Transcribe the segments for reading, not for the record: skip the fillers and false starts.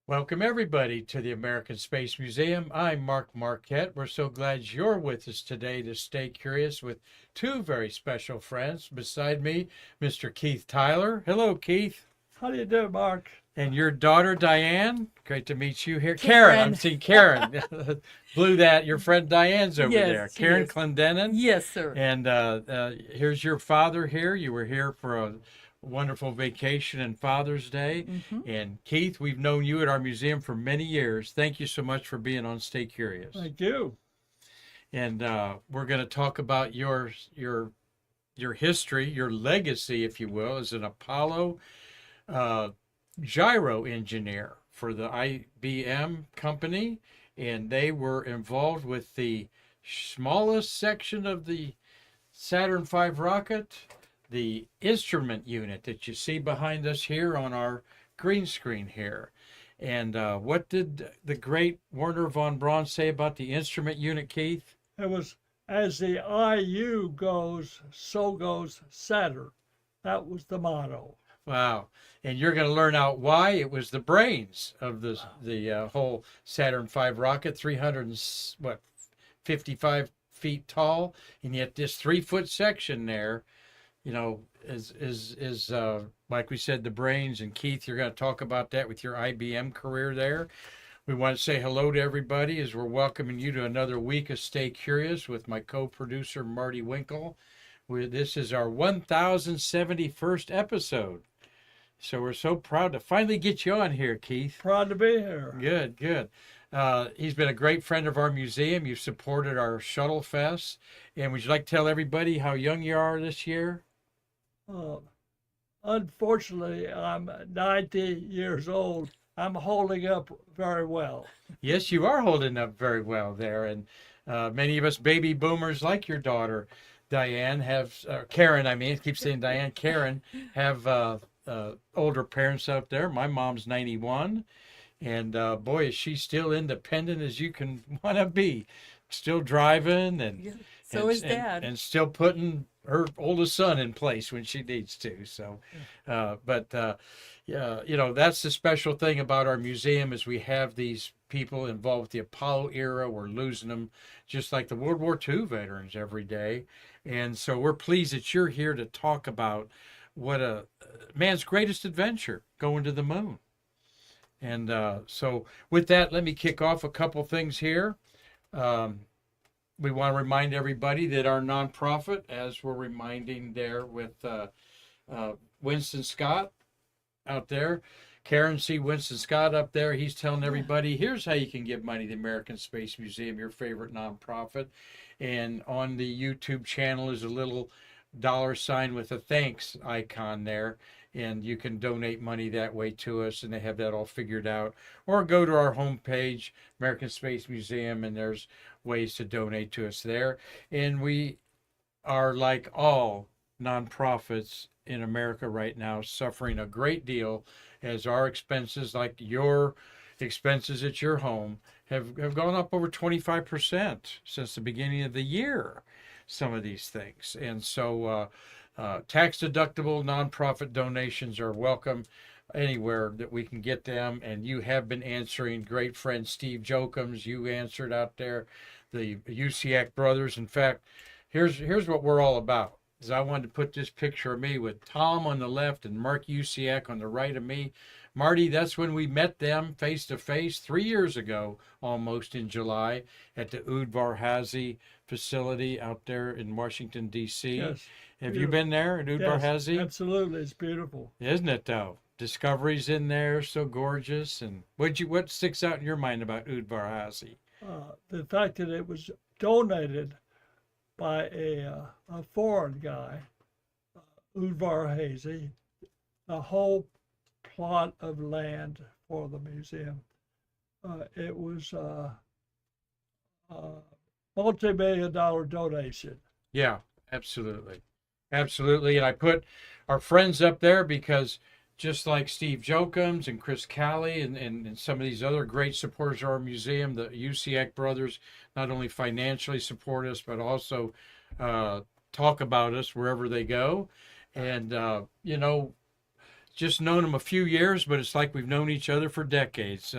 Welcome, everybody, to the American Space Museum. I'm Marquette. We're so glad you're with us today to stay curious with two very special friends. Beside me, Mr. Keith Tyler. Hello, Keith. How do you do, Mark? And your daughter, Diane. Great to meet you here. Karen, I'm seeing Karen. Blew that. Your friend Diane's over Yes, there. she Karen is. Clendenin. Yes, sir. And here's your father here. You were here for a wonderful vacation and Father's Day. And Keith, we've known you at our museum for many years. Thank you so much for being on Stay Curious. Thank you. And we're going to talk about your history, your legacy, if you will, as an Apollo gyro engineer for the IBM company. And they were involved with the smallest section of the Saturn V rocket, the instrument unit that you see behind us here on our green screen here. And what did the great Werner von Braun say about the instrument unit, Keith? It was, as the IU goes, so goes Saturn. That was the motto. Wow. And you're going to learn out why it was the brains of the whole Saturn V rocket, 55 feet tall, and yet this 3-foot section there, you know, is like we said, the brains. And Keith, you're going to talk about that with your IBM career there. We want to say hello to everybody as we're welcoming you to another week of Stay Curious with my co-producer, Marty Winkle. This is our 1071st episode. So we're so proud to finally get you on here, Keith. Proud to be here. Good, good. He's been a great friend of our museum. You've supported our Shuttle Fest. And would you like to tell everybody how young you are this year? Unfortunately, I'm 90 years old. I'm holding up very well. Yes, you are holding up very well there. And many of us baby boomers like your daughter, Diane, Karen, I keep saying Diane, Karen, have older parents out there. My mom's 91. And boy, is she still independent as you can want to be. Still driving and So is Dad. And still putting her oldest son in place when she needs to. So, yeah, you know, that's the special thing about our museum is we have these people involved with the Apollo era. We're losing them just like the World War II veterans every day. And so we're pleased that you're here to talk about what a man's greatest adventure, going to the moon. And so with that, let me kick off a couple things here. We want to remind everybody that our nonprofit, as we're reminding there with Winston Scott out there, Karen C. Winston Scott up there, he's telling everybody, here's how you can give money to the American Space Museum, your favorite nonprofit. And on the YouTube channel is a little $ with a thanks icon there. And you can donate money that way to us, and they have that all figured out. Or go to our homepage, American Space Museum, and there's ways to donate to us there. And we are, like all nonprofits in America right now, suffering a great deal as our expenses, like your expenses at your home, have gone up over 25% since the beginning of the year, some of these things. And so tax-deductible nonprofit donations are welcome anywhere that we can get them. And you have been answering. Great friend Steve Jokums, you answered out there. The UCAC brothers. In fact, here's what we're all about. Is I wanted to put this picture of me with Tom on the left and Mark UCAC on the right of me. Marty, that's when we met them face to face 3 years ago, almost in July, at the Udvar Hazy facility out there in Washington, D.C. Yes. Have you been there at Udvar Hazy? Yes, absolutely. It's beautiful. Isn't it, though? Discoveries in there, so gorgeous. And what sticks out in your mind about Udvar Hazy? The fact that it was donated by a foreign guy, Udvar Hazy, the whole plot of land for the museum. It was a multi-million-dollar donation. Yeah, absolutely. Absolutely. And I put our friends up there because just like Steve Jokums and Chris Calley and some of these other great supporters of our museum, the UCAC brothers not only financially support us, but also talk about us wherever they go. And, you know, just known them a few years, but it's like we've known each other for decades.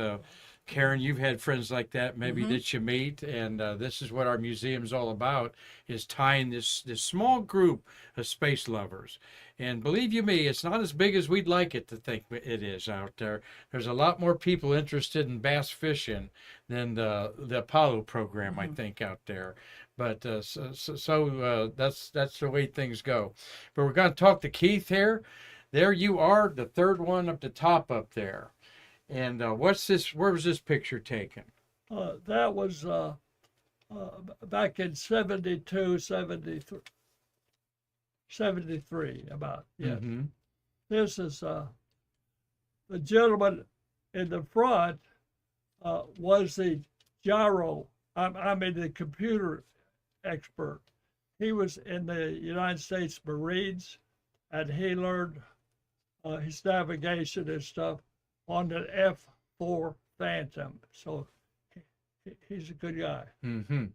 Karan, you've had friends like that maybe that you meet, and this is what our museum's all about, is tying this small group of space lovers. And believe you me, it's not as big as we'd like it to think it is out there. There's a lot more people interested in bass fishing than the Apollo program, I think, out there. But that's the way things go. But we're going to talk to Keith here. There you are, the third one up the top up there. And what's this? Where was this picture taken? That was back in 72, 73, about. Yeah. Mm-hmm. This is the gentleman in the front was the gyro. I mean the computer expert. He was in the United States Marines, and he learned his navigation and stuff on the F-4 Phantom. So he's a good guy. Mm-hmm.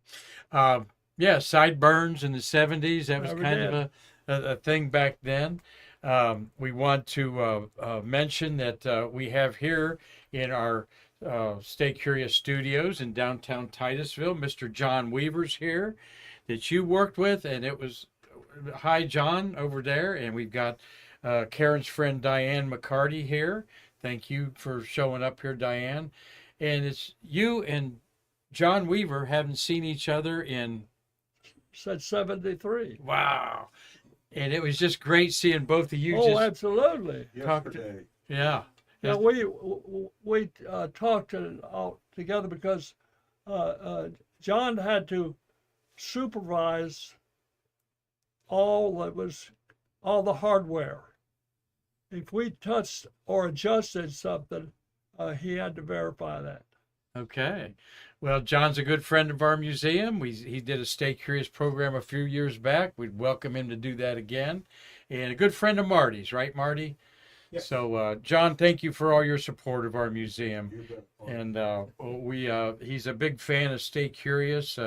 Yeah, sideburns in the 70s. That was kind of a thing back then. We want to mention that we have here in our Stay Curious Studios in downtown Titusville, Mr. John Weaver's here that you worked with, and it was, hi John over there, and we've got Karen's friend Diane McCarty here. Thank you for showing up here, Diane. And it's you and John Weaver haven't seen each other in... Since 73. Wow. And it was just great seeing both of you. Oh, absolutely. Yesterday. Yeah. Yeah, we talked all together because John had to supervise all the hardware. If we touched or adjusted something, he had to verify that. Okay. Well, John's a good friend of our museum. He did a Stay Curious program a few years back. We'd welcome him to do that again. And a good friend of Marty's, right, Marty? Yep. So, John, thank you for all your support of our museum. And he's a big fan of Stay Curious.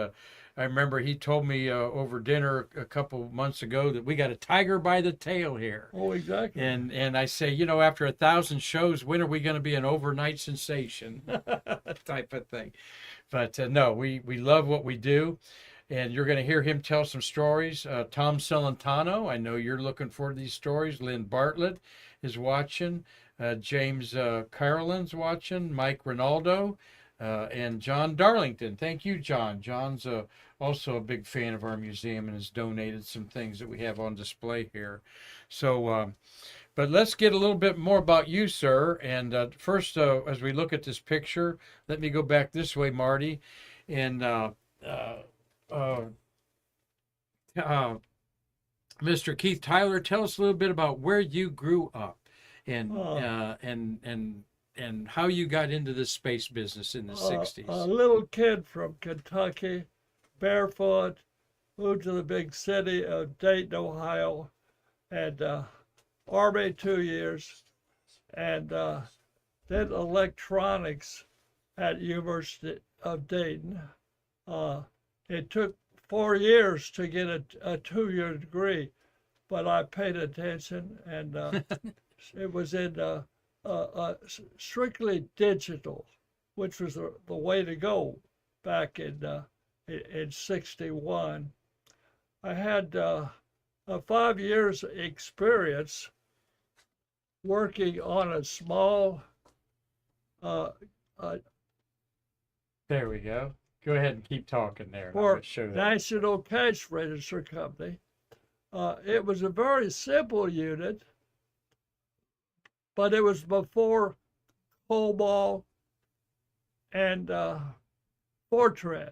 I remember he told me over dinner a couple months ago that we got a tiger by the tail here. Oh, exactly. And I say, after 1,000 shows, when are we going to be an overnight sensation type of thing? But no, we love what we do. And you're going to hear him tell some stories. Tom Celentano, I know you're looking forward to these stories. Lynn Bartlett is watching. James Carolin's watching. Mike Rinaldo. And John Darlington. Thank you, John. John's also a big fan of our museum and has donated some things that we have on display here. So, but let's get a little bit more about you, sir. And first, as we look at this picture, let me go back this way, Marty. And Mr. Keith Tyler, tell us a little bit about where you grew up and how you got into the space business in the 60s. A little kid from Kentucky, barefoot, moved to the big city of Dayton, Ohio, and Army 2 years, and did electronics at University of Dayton. It took 4 years to get a 2-year degree, but I paid attention, and it was in strictly digital, which was the way to go back in 61. I had 5 years experience working on a small there we go. Go ahead and keep talking there. for Show that. National Cash Register Company. It was a very simple unit, but it was before COBOL and Fortran.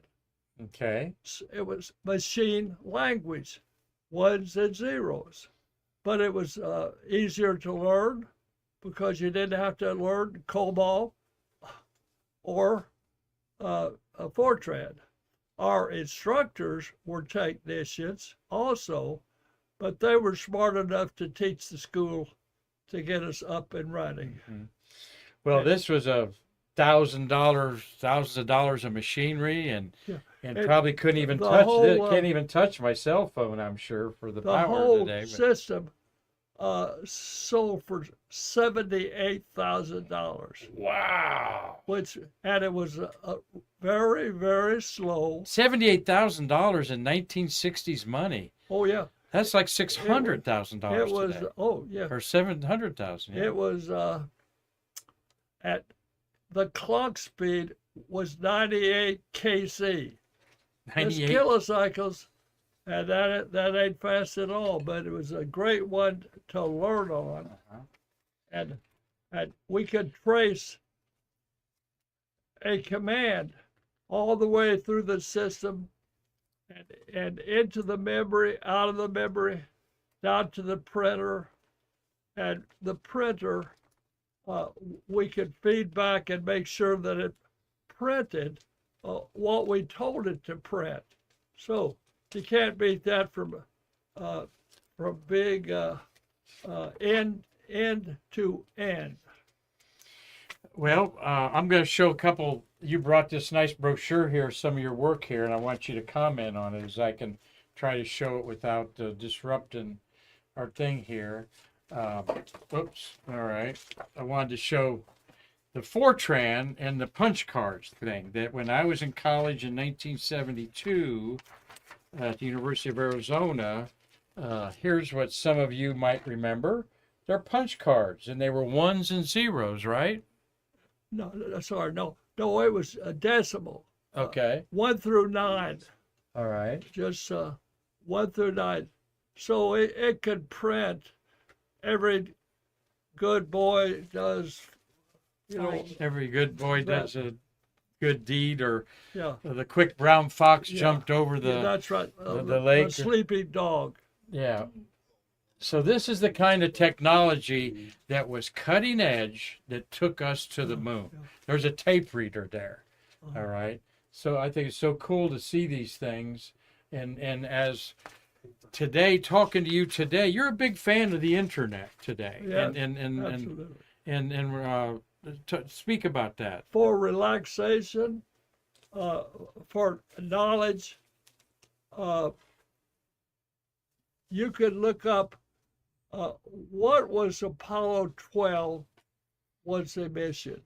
Okay. It was machine language, ones and zeros. But it was easier to learn because you didn't have to learn COBOL or Fortran. Our instructors were technicians also, but they were smart enough to teach the school to get us up and running. Mm-hmm. Well, this was thousands of dollars of machinery, and probably couldn't even touch. Can't even touch my cell phone, I'm sure, for the power whole today. System sold for $78,000, Wow. and it was a very, very slow. $78,000 in 1960s money. Oh yeah, That's like $600,000 it was. today. Oh yeah, Or 700,000. Yeah. it was at the clock speed was 98 kc. It's 98. kilocycles, and that ain't fast at all. But it was a great one to learn on, and we could trace a command all the way through the system, and into the memory, out of the memory, down to the printer, and the printer. We could feed back and make sure that it printed what we told it to print. So you can't beat that from big end to end. Well, I'm going to show a couple. You brought this nice brochure here, some of your work here, and I want you to comment on it as I can try to show it without disrupting our thing here. Whoops. All right. I wanted to show the Fortran and the punch cards thing that when I was in college in 1972 at the University of Arizona, here's what some of you might remember. They're punch cards, and they were ones and zeros, right? No, sorry, no, it was a decimal. Okay. 1 through 9. All right. Just 1 through 9. So it could print. Every good boy does, Every good boy does a good deed, or yeah. the quick brown fox Yeah. jumped over the That's right. the lake. A sleeping dog. Yeah. So this is the kind of technology that was cutting edge that took us to the moon. Yeah. There's a tape reader there. Uh-huh. All right. So I think it's so cool to see these things. And as today, talking to you today, you're a big fan of the internet today. Yeah, Absolutely. And speak about that. For relaxation, for knowledge, you could look up what was Apollo 12 was the mission.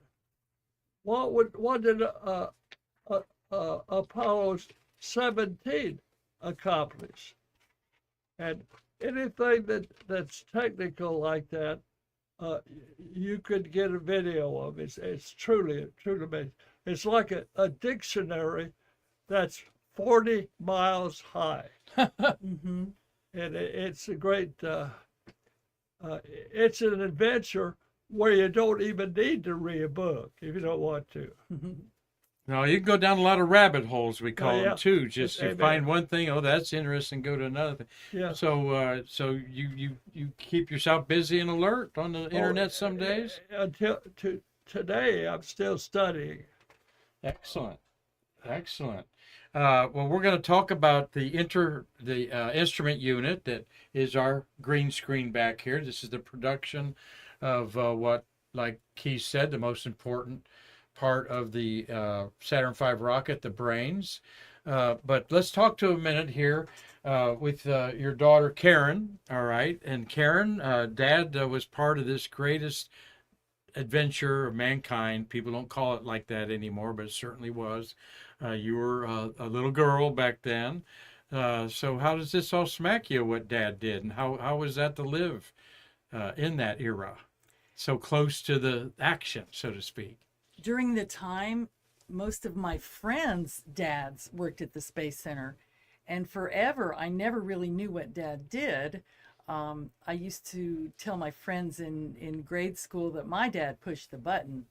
What did Apollo 17 accomplish? And anything that's technical like that, you could get a video of. It's truly amazing. It's like a dictionary that's 40 miles high. Mm-hmm. And it's a great, it's an adventure where you don't even need to read a book if you don't want to. No, you can go down a lot of rabbit holes, we call yeah. them too. Just you Amen. find one thing, oh, that's interesting, go to another thing. Yeah. So, you keep yourself busy and alert on the internet some days. Until today, I'm still studying. Excellent. Well, we're going to talk about the instrument unit that is our green screen back here. This is the production of what, like Keith said, the most important part of the Saturn V rocket, the brains. But let's talk to a minute here with your daughter, Karan. All right. And Karan, Dad was part of this greatest adventure of mankind. People don't call it like that anymore, but it certainly was. You were a little girl back then. So how does this all smack you, what Dad did? And how was that to live in that era? So close to the action, so to speak. During the time, most of my friends' dads worked at the Space Center. And forever, I never really knew what Dad did. I used to tell my friends in grade school that my dad pushed the button,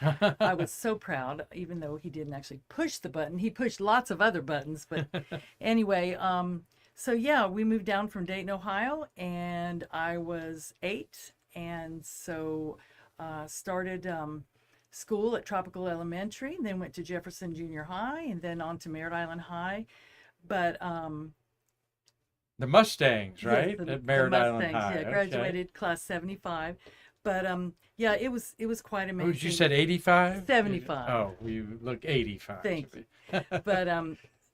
I was so proud, even though he didn't actually push the button. He pushed lots of other buttons. But anyway, so yeah, we moved down from Dayton, Ohio, and I was 8. And so started school at Tropical Elementary, and then went to Jefferson Junior High, and then on to Merritt Island High. But the Mustangs, right? Yes, at Merritt Island Mustangs, High. yeah, graduated class 75. But yeah, it was quite amazing. Oh, you said 85? 75. Oh, you look 85. Thank you. But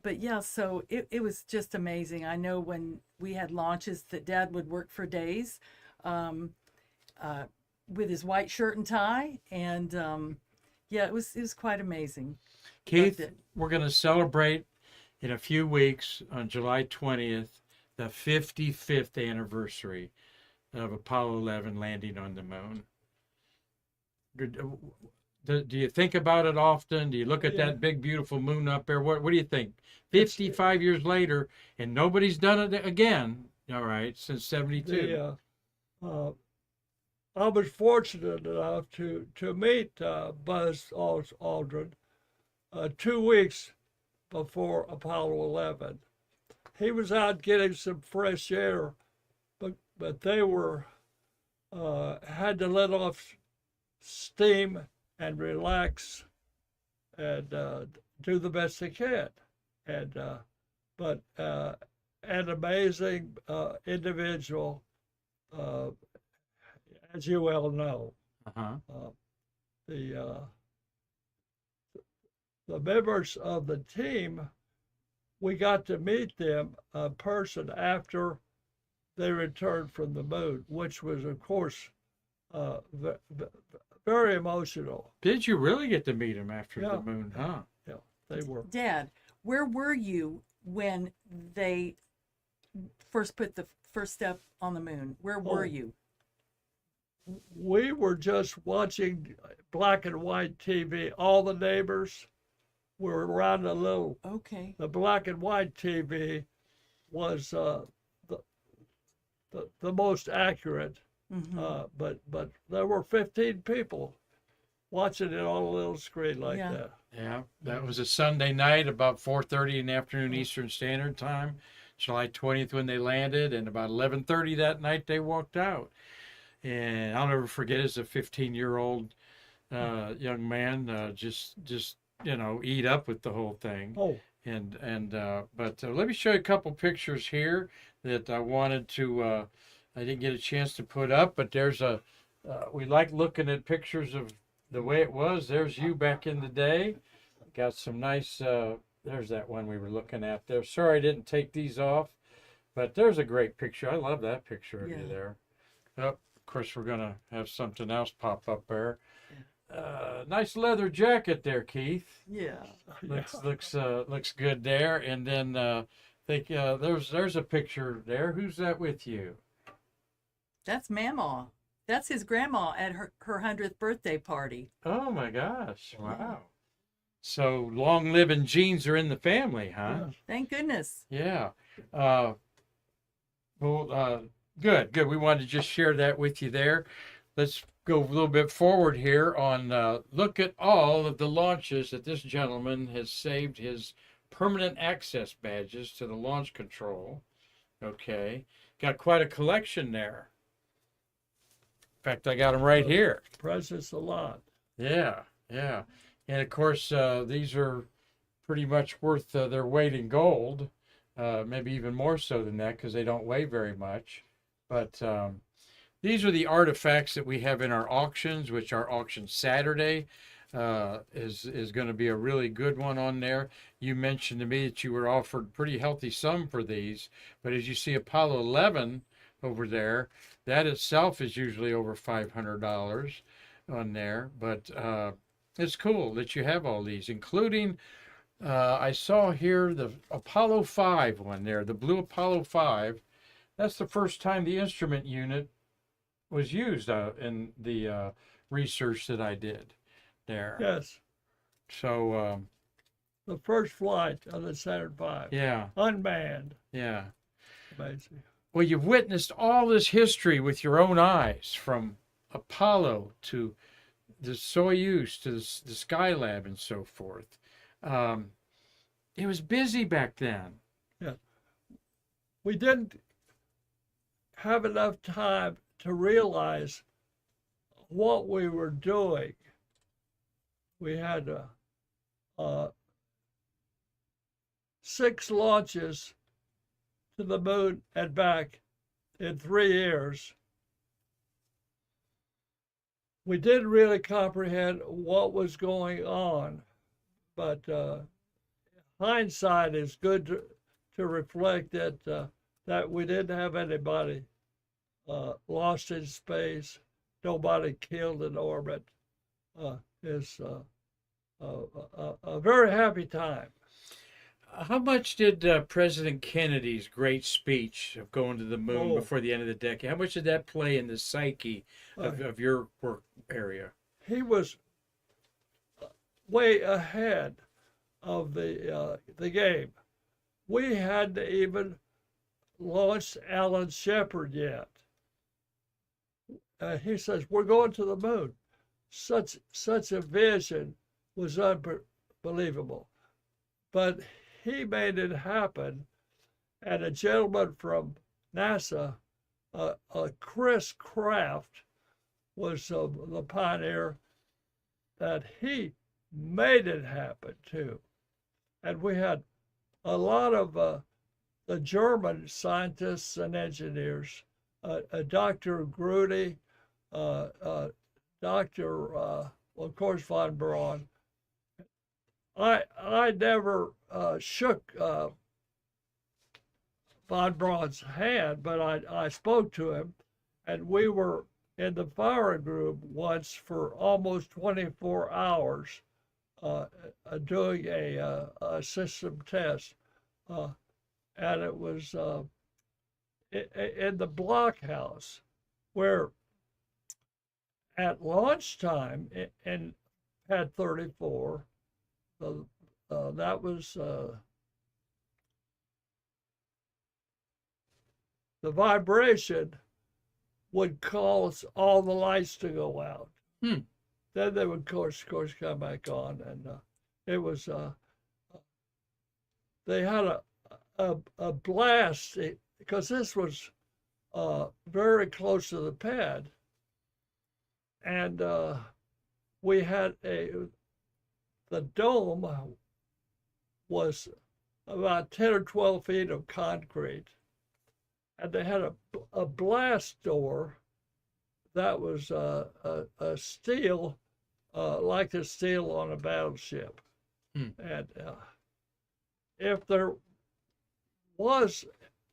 but yeah, so it was just amazing. I know when we had launches that Dad would work for days, um, with his white shirt and tie, and yeah, it was quite amazing. Loved Keith, it. we're going to celebrate in a few weeks on July 20th, the 55th anniversary of Apollo 11 landing on the moon. Do you think about it often? Do you look at Yeah. that big, beautiful moon up there? What do you think? It's- 55 years later, and nobody's done it again, all right, since 72. I was fortunate enough to meet Buzz Aldrin 2 weeks before Apollo 11. He was out getting some fresh air, but they were had to let off steam and relax and do the best they can. And but an amazing individual, as you well know. Uh-huh. The members of the team, we got to meet them in person after they returned from the moon, which was, of course, very emotional. Did you really get to meet him after Yeah. the moon, huh? Yeah, they were. Dad, where were you when they first put the first step on the moon? Where were Oh. you? We were just watching black and white TV. All the neighbors were around Okay. the black and white TV was the most accurate. Hmm. But there were 15 people watching it on a little screen like Yeah. that. Yeah, that was a Sunday night, about 4:30 in the afternoon Eastern Standard Time, July 20th when they landed, and about 11:30 that night they walked out. And I'll never forget, as a 15-year-old young man, just eat up with the whole thing. Oh, But let me show you a couple pictures here that I wanted to. I didn't get a chance to put up, but there's we like looking at pictures of the way it was. There's you back in the day. Got some nice. There's that one we were looking at there. Sorry I didn't take these off, but there's a great picture. I love that picture of you Yeah. there. Oh, of course, we're gonna have something else pop up there. Nice leather jacket there, Keith. Yeah. Looks good there. And then think there's a picture there. Who's that with you? That's Mamaw. That's his grandma at her 100th birthday party. Oh my gosh! Wow. So long living genes are in the family, huh? yes. Thank goodness. Yeah. Good. We wanted to just share that with you there. Let's go a little bit forward here on look at all of the launches that this gentleman has saved his permanent access badges to the launch control. Okay. Got quite a collection there. In fact, I got them right here. Presents a lot. Yeah. And of course, these are pretty much worth their weight in gold, maybe even more so than that because they don't weigh very much. But these are the artifacts that we have in our auctions, which our auction Saturday is going to be a really good one on there. You mentioned to me that you were offered a pretty healthy sum for these, but as you see Apollo 11 over there, that itself is usually over $500 on there. But it's cool that you have all these, including I saw here the Apollo 5 one there, the blue Apollo 5. That's the first time the instrument unit was used in the research that I did there. Yes, So, the first flight of the Saturn V, yeah. unmanned. Well, you've witnessed all this history with your own eyes, from Apollo to the Soyuz to the Skylab and so forth. It was busy back then. Yeah, we didn't have enough time to realize what we were doing. We had 6 launches to the moon and back in 3 years. We didn't really comprehend what was going on, but hindsight is good to reflect that we didn't have anybody lost in space, nobody killed in orbit. Is a very happy time. How much did President Kennedy's great speech of going to the moon Oh. before the end of the decade, how much did that play in the psyche Uh, of your work area? He was way ahead of the game. We hadn't even launched Alan Shepard yet. He says, we're going to the moon. Such a vision was unbelievable. But he made it happen. And a gentleman from NASA, Chris Kraft, was the pioneer that he made it happen too. And we had a lot of the German scientists and engineers, Dr. Grudy, Dr. Of course, von Braun. I never shook von Braun's hand, but I spoke to him, and we were in the firing group once for almost 24 hours doing a system test. And it was in the blockhouse where at launch time in Pad 34, that was the vibration would cause all the lights to go out. Then they would, of course, come back on, and it was. They had a blast because this was very close to the pad, and we had the dome was about 10 or 12 feet of concrete, and they had a blast door that was a steel, like the steel on a battleship. And if there was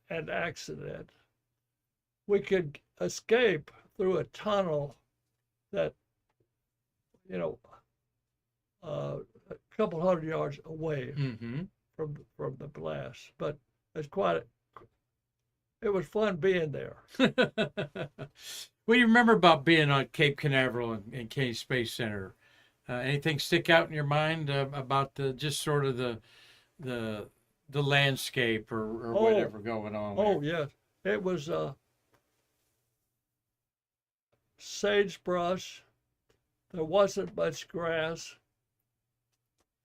an accident, we could escape through a tunnel that, a couple hundred yards away from the blast. But it's it was fun being there. What do you remember about being on Cape Canaveral and Kennedy Space Center? Anything stick out in your mind about just sort of the landscape or whatever going on there? Oh, yes. It was sagebrush. There wasn't much grass.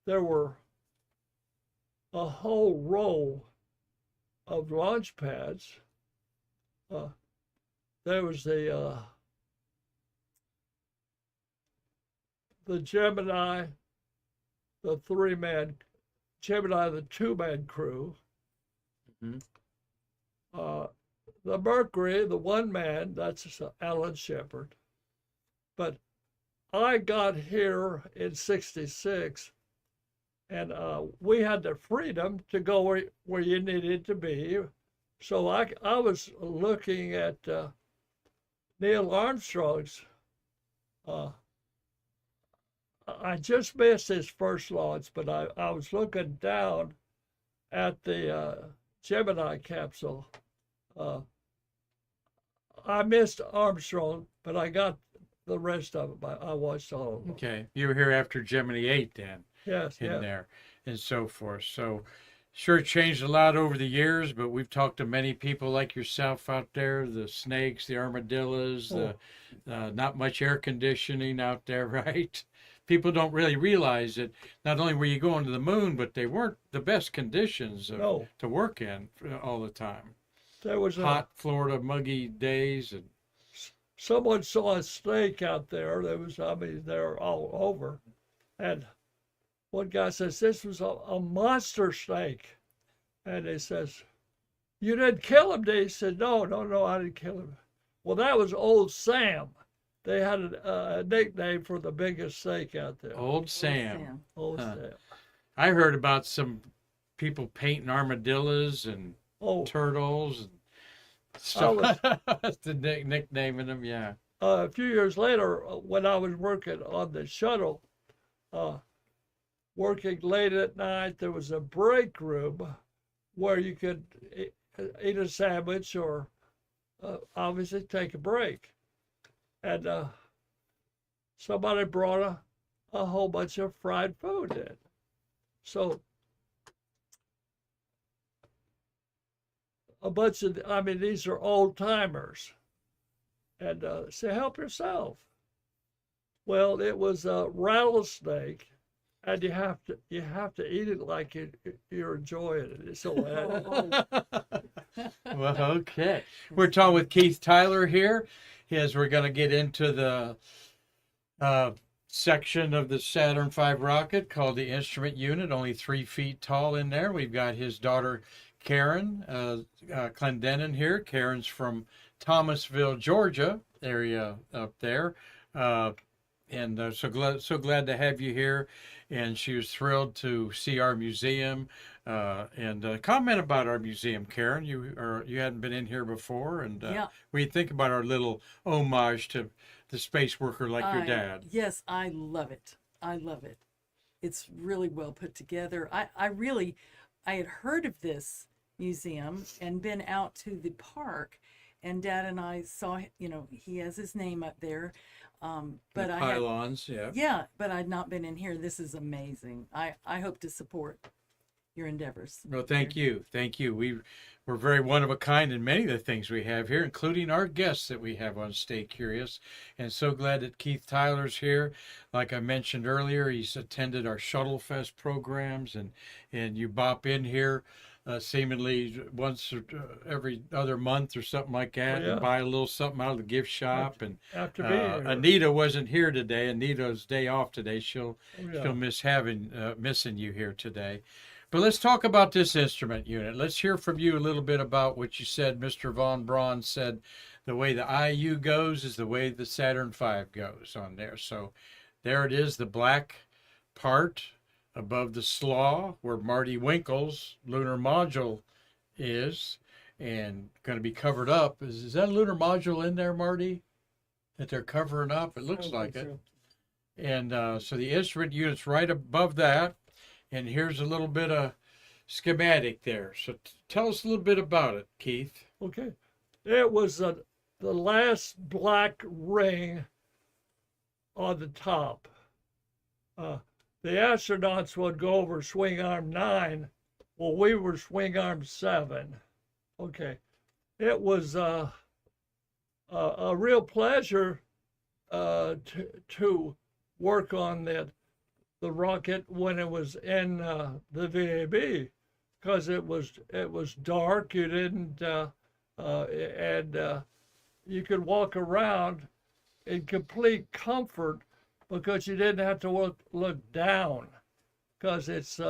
There were a whole row of launch pads. There was the Gemini, the two-man crew. The Mercury, the one-man, that's Alan Shepard. But I got here in '66, and we had the freedom to go where you needed to be. So I was looking at Neil Armstrong's. I just missed his first launch, but I was looking down at the Gemini capsule. I missed Armstrong, but I got the rest of it. I watched all of them. Okay, you were here after Gemini 8 then. Yes, there and so forth. So sure changed a lot over the years, but we've talked to many people like yourself out there, the snakes, the armadillos, not much air conditioning out there, right? People don't really realize that not only were you going to the moon, but they weren't the best conditions to work in all the time. There was hot Florida muggy days, and someone saw a snake out there. They're all over, and one guy says this was a monster snake, and he says, "You didn't kill him, did you?" He said, "No, I didn't kill him." Well, that was Old Sam. They had a nickname for the biggest snake out there. Old Sam. Old Sam. I heard about some people painting armadillos and Oh, turtles and I stuff. That's the nicknaming them, yeah. a few years later, when I was working on the shuttle, uh, working late at night, there was a break room where you could eat a sandwich or obviously take a break. And somebody brought a whole bunch of fried food in. So a bunch of, I mean, these are old timers. And say, help yourself. Well, it was a rattlesnake, and you have to eat it like you're enjoying it. It's so Well, okay. We're talking with Keith Tyler here, as we're going to get into the section of the Saturn V rocket called the Instrument Unit, only 3 feet tall in there. We've got his daughter, Karan, Clendenin here. Karan's from Thomasville, Georgia area up there. And so glad to have you here. And she was thrilled to see our museum. And comment about our museum, Karan. You hadn't been in here before, and Yeah. what do you think about our little homage to the space worker like your dad? Yes, I love it. I love it. It's really well put together. I had heard of this museum and been out to the park, and Dad and I saw, he has his name up there. But The pylons, yeah. Yeah, but I'd not been in here. This is amazing. I hope to support your endeavors. Well, thank you. We're very one of a kind in many of the things we have here, including our guests that we have on Stay Curious. And so glad that Keith Tyler's here. Like I mentioned earlier, he's attended our Shuttle Fest programs, and you bop in here seemingly once or every other month or something like that, and buy a little something out of the gift shop. And after being here. Anita wasn't here today. Anita's day off today. She'll miss missing you here today. But let's talk about this instrument unit. Let's hear from you a little bit about what you said. Mr. Von Braun said the way the IU goes is the way the Saturn V goes on there. So there it is, the black part above the slaw where Marty Winkle's lunar module is, and going to be covered up. Is that a lunar module in there, Marty, that they're covering up? It looks like it. And so the instrument unit's right above that. And here's a little bit of schematic there. So tell us a little bit about it, Keith. Okay. It was the last black ring on the top. The astronauts would go over swing arm 9. Well, we were swing arm 7. Okay. It was a real pleasure to work on the rocket when it was in the VAB, because it was dark. You didn't and you could walk around in complete comfort because you didn't have to look down, because it's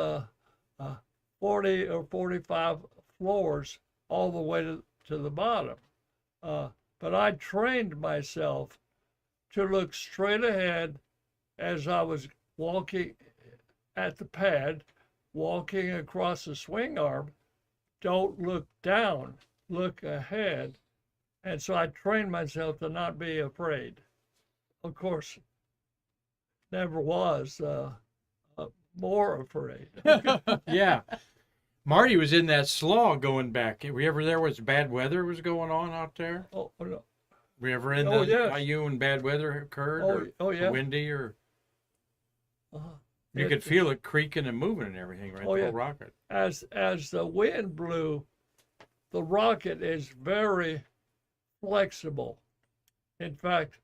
40 or 45 floors all the way to the bottom. But I trained myself to look straight ahead as I was walking at the pad, walking across the swing arm. Don't look down, look ahead. And so I trained myself to not be afraid. Of course, never was more afraid. Yeah. Marty was in that slaw going back. Were you ever there when bad weather was going on out there? Oh, no. Were you ever in yes. IU when bad weather occurred? Yeah. Windy or... Uh-huh. You could feel it creaking and moving and everything, right? The whole rocket. As the wind blew, the rocket is very flexible. In fact,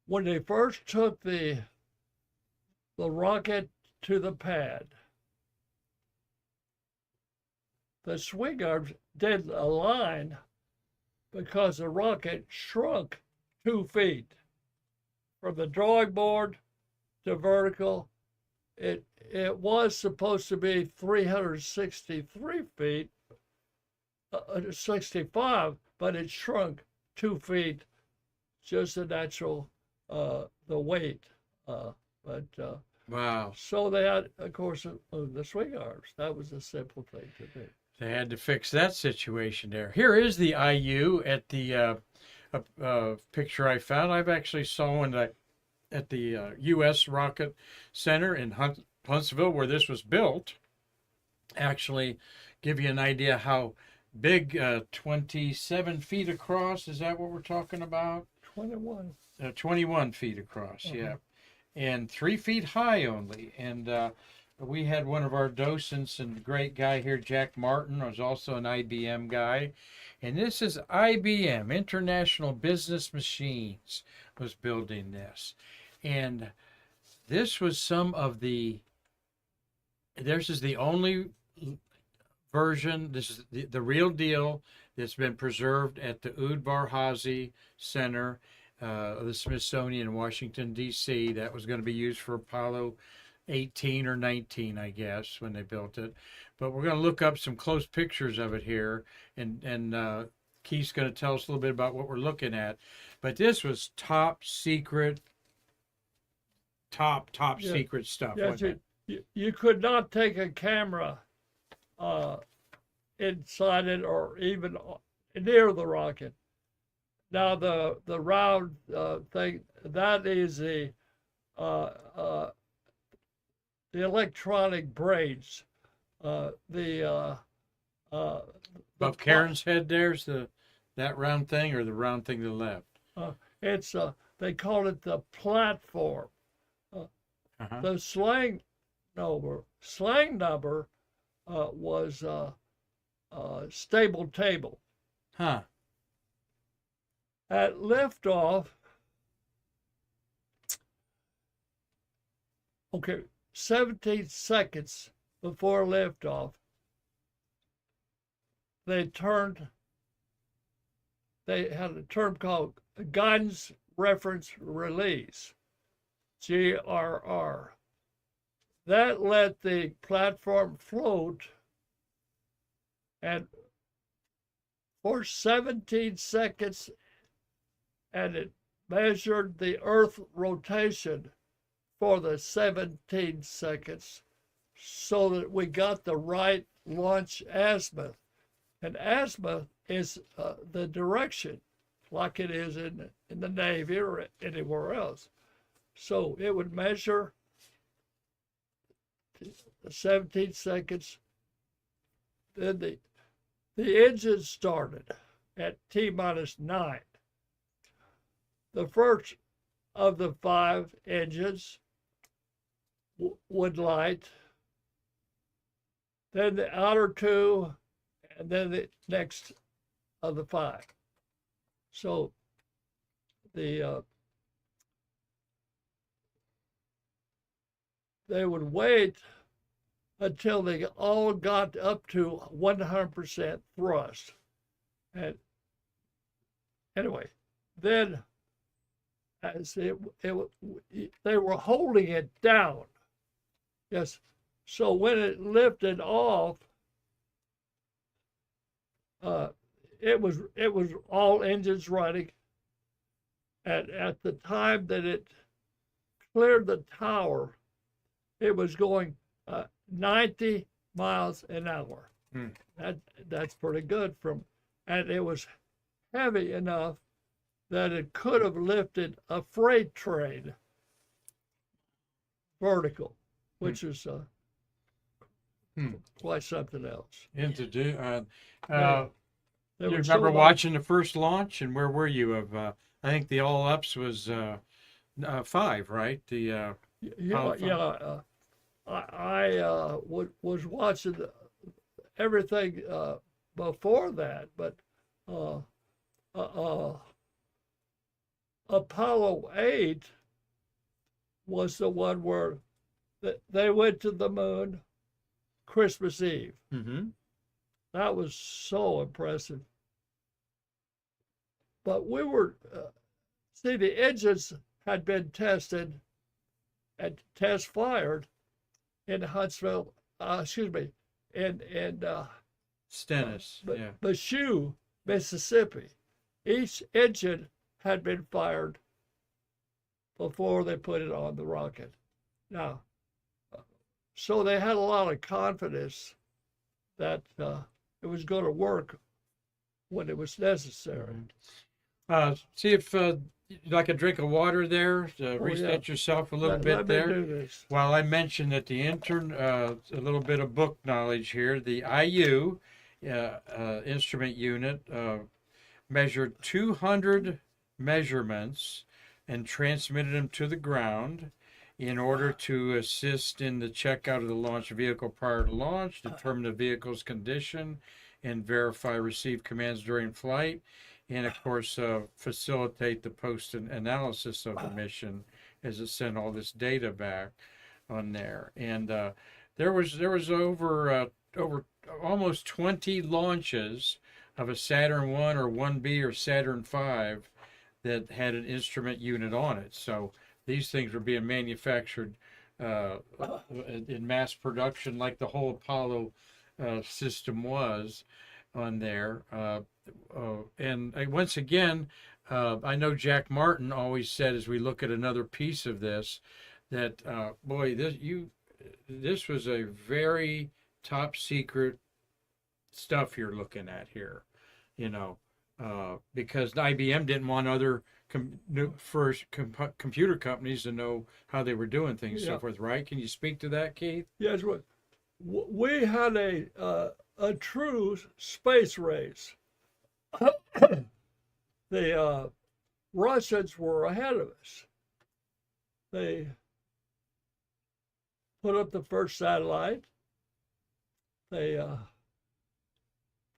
when they first took the rocket to the pad, the swing arms didn't align because the rocket shrunk 2 feet from the drawing board to vertical. It was supposed to be 363 feet, 65, but it shrunk 2 feet, just the natural the weight. But Wow. So they had, of course, the swing arms. That was a simple thing to do. They had to fix that situation there. Here is the IU at the picture I found. I've actually saw one at the U.S. Rocket Center in Huntsville, where this was built. Actually, give you an idea how big, 27 feet across. Is that what we're talking about? 21. 21 feet across, yeah, and 3 feet high only. And we had one of our docents and great guy here, Jack Martin, was also an IBM guy. And this is IBM, International Business Machines, was building this. And this was some of the, this is the only version, this is the real deal that's been preserved at the Udvar Hazy Center of the Smithsonian in Washington, D.C. That was going to be used for Apollo 18 or 19, I guess, when they built it. But we're going to look up some close pictures of it here, and Keith's going to tell us a little bit about what we're looking at. But this was top secret, top secret stuff, Yes, wasn't it? you could not take a camera inside it or even near the rocket. Now the round thing, that is the electronic brains. Above Karen's head, there's that round thing, or the round thing to the left. It's they call it the platform. The slang number was stable table. Huh. At liftoff, 17 seconds before liftoff, they had a term called Guidance Reference Release, GRR. That let the platform float, and for 17 seconds, and it measured the Earth rotation for the 17 seconds so that we got the right launch azimuth. And azimuth is the direction, like it is in the Navy or anywhere else. So it would measure the 17 seconds. Then the engine started at T-9. The first of the 5 engines would light, then the outer 2, and then the next of the 5. So they would wait until they all got up to 100% thrust. And anyway, then as they were holding it down. Yes. So when it lifted off, it was all engines running. And at the time that it cleared the tower, it was going 90 miles an hour. That's pretty good and it was heavy enough that it could have lifted a freight train vertical, which is quite something else. And to do, They you were remember so watching the first launch, and where were you? I think the all ups was 5, right? The I was watching everything before that, but Apollo 8 was the one where they went to the moon Christmas Eve. Mm-hmm. That was so impressive. But we were, see, the engines had been tested and test fired in Huntsville, in Stennis, yeah. Bashu, Mississippi. Each engine had been fired before they put it on the rocket. Now, So they had a lot of confidence that it was going to work when it was necessary. See if you'd like a drink of water there to reset yeah. yourself a little bit Let there. me do this. While I mentioned that the intern, a little bit of book knowledge here, the IU instrument unit measured 200 measurements and transmitted them to the ground in order to assist in the checkout of the launch vehicle prior to launch, determine the vehicle's condition, and verify received commands during flight, and of course facilitate the post-analysis of the mission as it sent all this data back on there. And there was over almost 20 launches of a Saturn I or 1B or Saturn V that had an instrument unit on it. So these things were being manufactured in mass production like the whole Apollo system was on there. And once again, I know Jack Martin always said, as we look at another piece of this, that boy, this was a very top secret stuff you're looking at here, you know, because IBM didn't want other computer companies to know how they were doing things, so forth, right? Can you speak to that, Keith? Yes, we had a true space race. The Russians were ahead of us. They put up the first satellite. They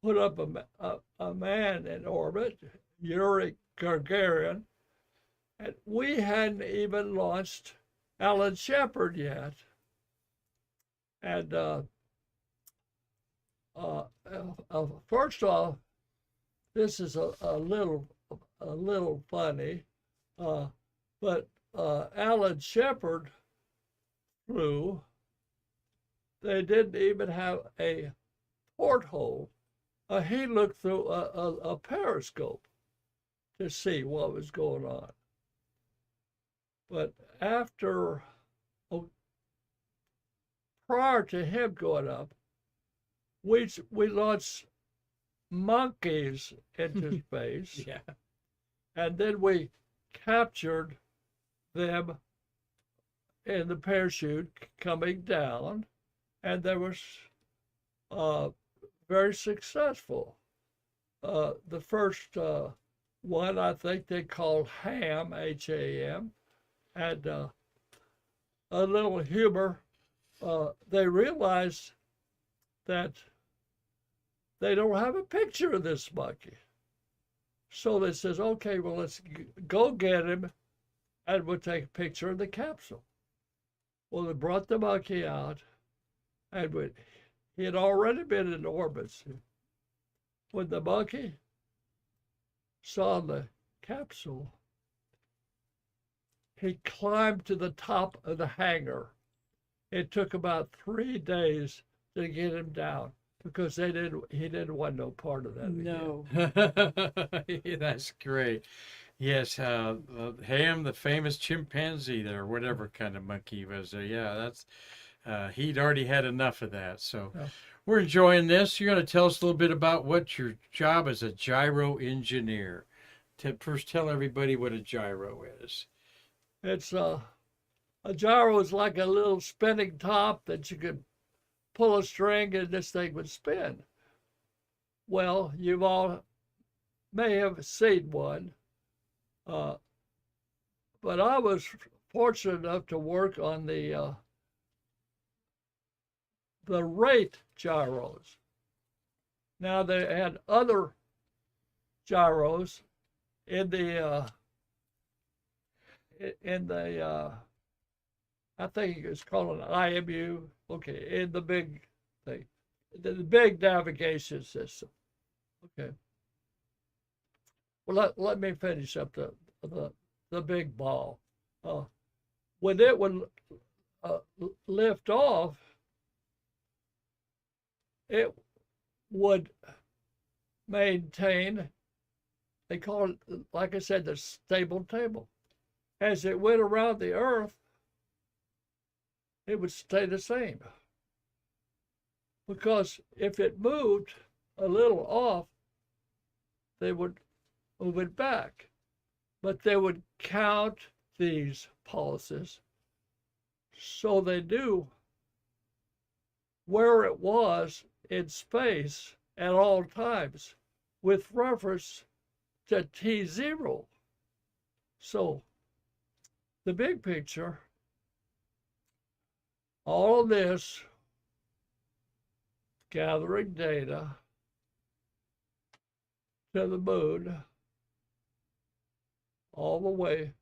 put up a man in orbit, Yuri Gagarin, and we hadn't even launched Alan Shepard yet. And first off, this is a little funny, but Alan Shepard flew. They didn't even have a porthole. He looked through a periscope to see what was going on. But prior to him going up, we launched monkeys into space. Yeah. And then we captured them in the parachute coming down, and they were very successful. The first one, I think they called HAM, H-A-M, and a little humor. They realized that they don't have a picture of this monkey. So they says, okay, well, let's go get him, and we'll take a picture of the capsule. Well, they brought the monkey out, and he had already been in orbit. When the monkey saw the capsule, he climbed to the top of the hangar. It took about 3 days to get him down because he didn't want no part of that. No. That's great. Yes, Ham, the famous chimpanzee there, whatever kind of monkey he was there. Yeah, that's he'd already had enough of that. So we're enjoying this. You're going to tell us a little bit about what your job as a gyro engineer. First, tell everybody what a gyro is. It's a gyro is like a little spinning top that you could pull a string and this thing would spin. Well, you've all may have seen one, but I was fortunate enough to work on the rate gyros. Now they had other gyros in the I think it's called an IMU. Okay, in the big thing, the big navigation system. Okay. Well, let me finish up the big ball. When it would lift off, it would maintain, they call it, like I said, the stable table. As it went around the Earth, it would stay the same. Because if it moved a little off, they would move it back. But they would count these pulses so they knew where it was in space at all times with reference to T0. So the big picture, all of this gathering data to the moon all the way.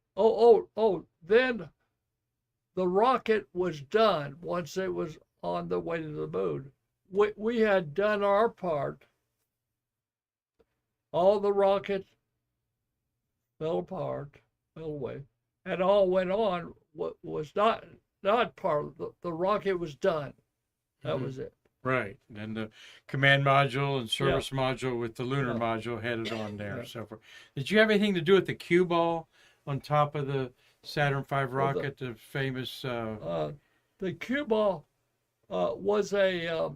Then the rocket was done once it was on the way to the moon. We had done our part. All the rockets fell apart, fell away, and all went on. What was not part of the rocket was done. That was it. Right. And the command module and service module with the lunar module headed on there. So forth. Did you have anything to do with the cue ball on top of the Saturn V rocket, the famous? The cue ball was a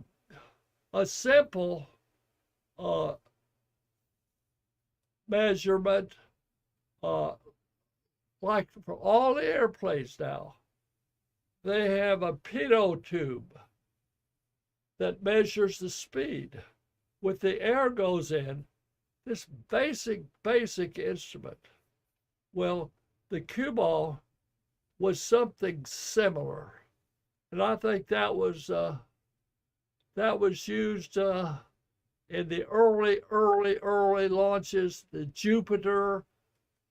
simple measurement, like for all the airplanes now. They have a pitot tube that measures the speed. With the air goes in, this basic instrument. Well, the cue ball was something similar, and I think that was used in the early launches, the Jupiter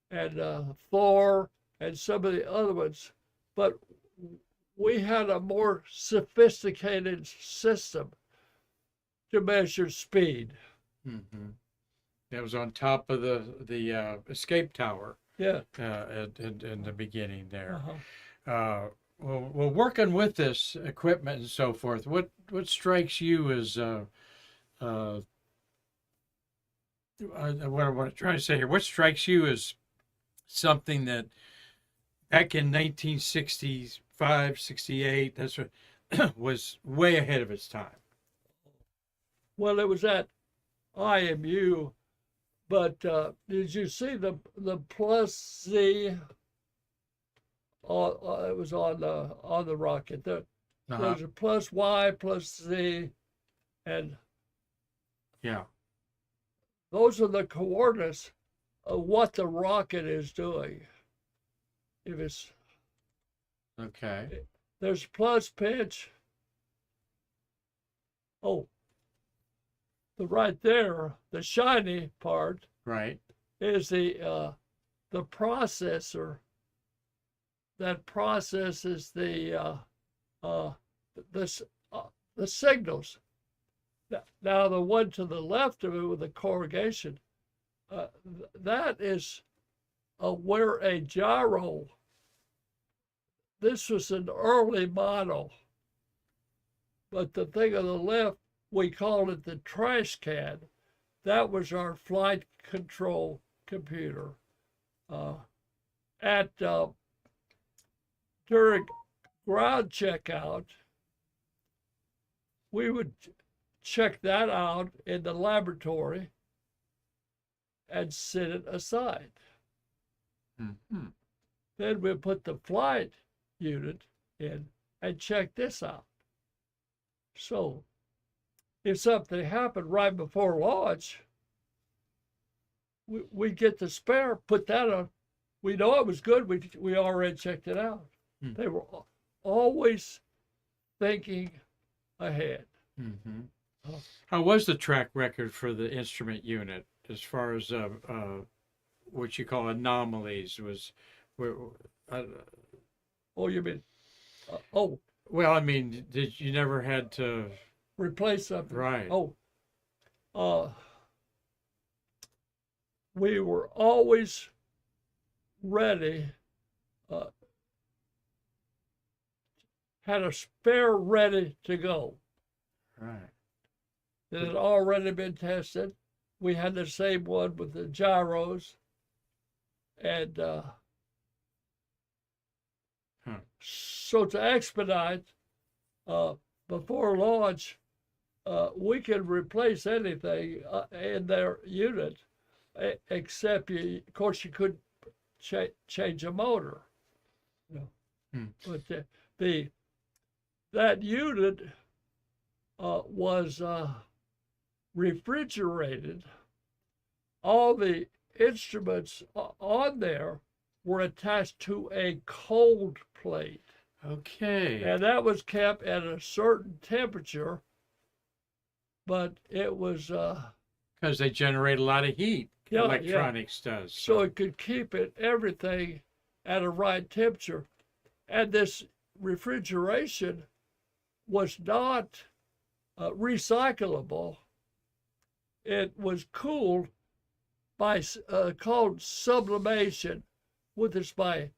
and Thor and some of the other ones. But we had a more sophisticated system to measure speed. Mm-hmm. That was on top of the escape tower. Yeah. In the beginning there. Uh-huh. Well, working with this equipment and so forth, what strikes you as what I want to try to say here? What strikes you as something that back in 1965, 68, that's what was way ahead of its time? Well, it was at IMU, but did you see the plus Z? It was on the rocket. There's a plus Y, plus Z, and yeah, those are the coordinates of what the rocket is doing. If it's okay, there's plus pitch. Oh, right there, the shiny part, right, is the processor that processes the signals. Now the one to the left of it with the corrugation, that is where a gyro. This was an early model, but the thing on the left, we called it the trash can. That was our flight control computer. During ground checkout, we would check that out in the laboratory and set it aside. mm-hmm. Then we put the flight unit in and check this out. So if something happened right before launch, we get the spare, put that on. We know it was good. We already checked it out. They were always thinking ahead. Mm-hmm. How was the track record for the instrument unit as far as what you call anomalies? Oh, you mean? Well, I mean, did you never had to replace something? Right. We were always ready. Had a spare ready to go. Right. That had already been tested. We had the same one with the gyros, and Huh. So to expedite, before launch, we could replace anything in their unit, except of course, you couldn't change a motor. You know. But that unit was refrigerated. All the instruments on there were attached to a cold plate. Okay. And that was kept at a certain temperature, but it was Because they generate a lot of heat. Yeah, Electronics does. so it could keep everything at a right temperature. And this refrigeration was not recyclable. It was cooled by called sublimation, which is by